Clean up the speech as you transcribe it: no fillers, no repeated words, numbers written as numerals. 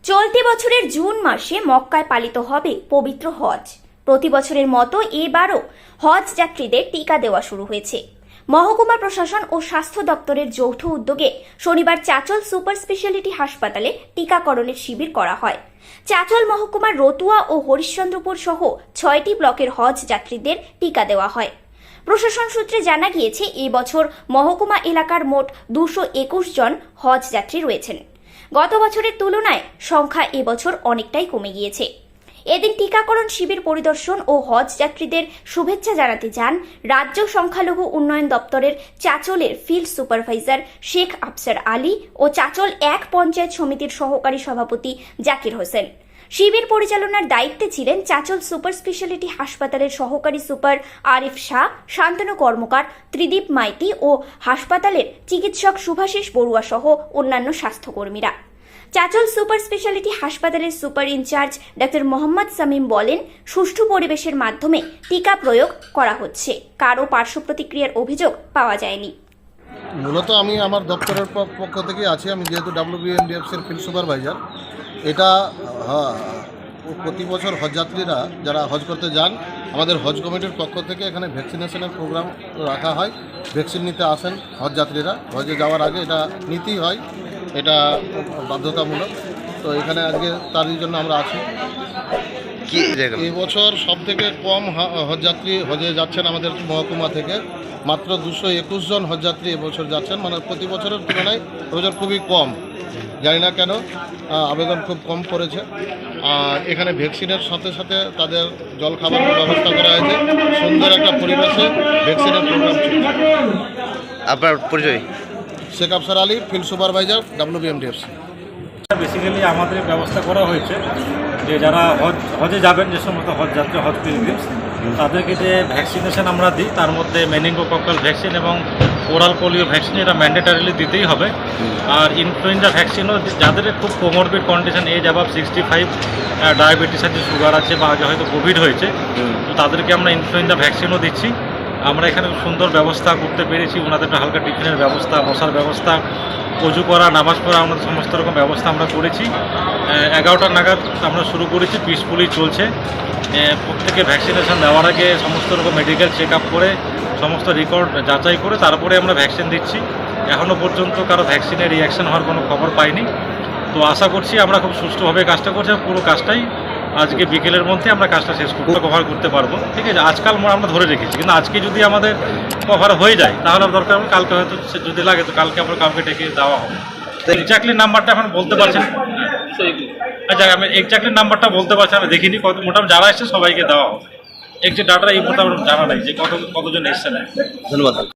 চলতি বছরের জুন মাসে মক্কায় পালিত হবে পবিত্র হজ। প্রতি বছরের মতো এবারও হজ যাত্রীদের টিকা দেওয়া শুরু হয়েছে। মহকুমা প্রশাসন ও স্বাস্থ্য দপ্তরের যৌথ উদ্যোগে শনিবার চাচল সুপার স্পেশালিটি হাসপাতালে টিকাকরণের শিবির করা হয়। চাচল মহকুমার রতুয়া ও হরিশ্চন্দ্রপুর সহ 6টি ব্লকের হজ যাত্রীদের টিকা দেওয়া হয়। প্রশাসন সূত্রে জানা গিয়েছে, এই বছর মহকুমা এলাকার মোট 221 জন হজ যাত্রী রয়েছেন। গত বছরের তুলনায় সংখ্যা এবছর অনেকটাই কমে গিয়েছে। এদিন টিকাকরণ শিবির পরিদর্শন ও হজ যাত্রীদের শুভেচ্ছা জানাতে যান রাজ্য সংখ্যালঘু উন্নয়ন দপ্তরের চাচলের ফিল্ড সুপারভাইজার শেখ আফসার আলী ও চাচল 1 পঞ্চায়েত সমিতির সহকারী সভাপতি জাকির হোসেন। শিবির পরিচালনার দায়িত্বে ছিলেন চাচল সুপার স্পেশালিটি হাসপাতালের সহকারী সুপার আরিফ শাহ, শান্তনু কর্মকার, ত্রিদীপ মাইতি ও হাসপাতালের চিকিৎসক শুভাশিস বড়ুয়া সহ অন্যান্য স্বাস্থ্যকর্মীরা। চাচল সুপার স্পেশালিটি হাসপাতালের super incharge doctor Mohammad Samim বলেন, সুষ্ঠু পরিবেশের মাধ্যমে টিকা প্রয়োগ করা হচ্ছে, কারো পার্শ্ব প্রতিক্রিয়ার অভিযোগ পাওয়া যায়নি। মূলত আমি আমার দপ্তরের পক্ষ থেকে আছি, আমি যেহেতু WBMDFCর ফিল্ড সুপারভাইজার। এটা প্রতি বছর হজযাত্রীরা যারা হজ করতে যান, আমাদের হজ কমিটির পক্ষ থেকে এখানে ভ্যাকসিনেশনের প্রোগ্রাম রাখা হয়। ভ্যাকসিন নিতে আসেন হজযাত্রীরা, হজে যাওয়ার আগে এটা নিতেই হয়, বাধ্যতামূলক। তো এখানে আজকে তারই জন্য আমরা আছি। এই বছর সব থেকে কম হজযাত্রী হজে যাচ্ছেন আমাদের মহকুমা থেকে, মাত্র 221 জন হজযাত্রী এবছর যাচ্ছেন। মানে প্রতি বছরের তুলনায় এবছর খুবই কম, জানি না কেন, আবেদন খুব কম পড়েছে। আর এখানে ভ্যাকসিনের সাথে সাথে তাদের জলখাবারের ব্যবস্থা করা হয়েছে। সুন্দর একটা পরিবেশে ভ্যাকসিনের প্রোগ্রাম চলছে। আপনার পরিচয়? Sheikh Afsar Ali, field supervisor, WBMDFC। Basically আমাদের ব্যবস্থা করা হয়েছে যে যারা হজে যাবেন, যে সমস্ত হজ যাত্রী, হজ পিলগ্রিমস, তাদেরকে যে ভ্যাকসিনেশন আমরা দিই, তার মধ্যে মেনিঙ্গোকক্কাল ভ্যাকসিন এবং ওরাল পোলিও ভ্যাকসিন, এটা ম্যান্ডেটারিলি দিতেই হবে। আর ইনফ্লুয়েঞ্জা ভ্যাকসিনও যাদের খুব comorbid condition, age above 65, diabetes আছে, সুগার আছে বা হয়তো কোভিড হয়েছে, তো তাদেরকে আমরা ইনফ্লুয়েঞ্জা ভ্যাকসিনও দিচ্ছি। আমরা এখানে সুন্দর ব্যবস্থা করতে পেরেছি। ওনাদের একটা হালকা টিফিনের ব্যবস্থা, বসার ব্যবস্থা, অজু করা, নামাজ পড়া, আমাদের সমস্ত রকম ব্যবস্থা আমরা করেছি। 11টা নাগাদ আমরা শুরু করেছি, পিসফুলি চলছে। প্রত্যেকে ভ্যাকসিনেশন দেওয়ার আগে সমস্ত রকম মেডিকেল চেক আপ করে, সমস্ত রেকর্ড যাচাই করে তারপরে আমরা ভ্যাকসিন দিচ্ছি। এখনও পর্যন্ত কারো ভ্যাকসিনের রিয়াকশন হওয়ার কোনো খবর পাইনি। তো আশা করছি আমরা খুব সুষ্ঠুভাবে কাজটা করছি। পুরো কাজটাই আজকে বিকেলের মধ্যে আমরা কাজটা শেষ কভার করতে পারবো। ঠিক আছে, আজকাল আমরা ধরে রেখেছি, কিন্তু আজকে যদি আমাদের কভার হয়ে যায় তাহলে দরকার হবে কালকে, হয়তো যদি লাগে তো কালকে আমরা কাউকে ডেকে দেওয়া হবে। এক্স্যাক্টলি নাম্বারটা এখন বলতে পারছি না। আচ্ছা, আমি এক্স্যাক্টলি নাম্বারটা বলতে পারছি, আমি দেখিনি। মোটামুটি যারা এসছে সবাইকে দেওয়া হবে। এক্সাক্ট ডাটা এই মুহূর্তে আমার জানা নাই যে কতজন এসছে না। ধন্যবাদ।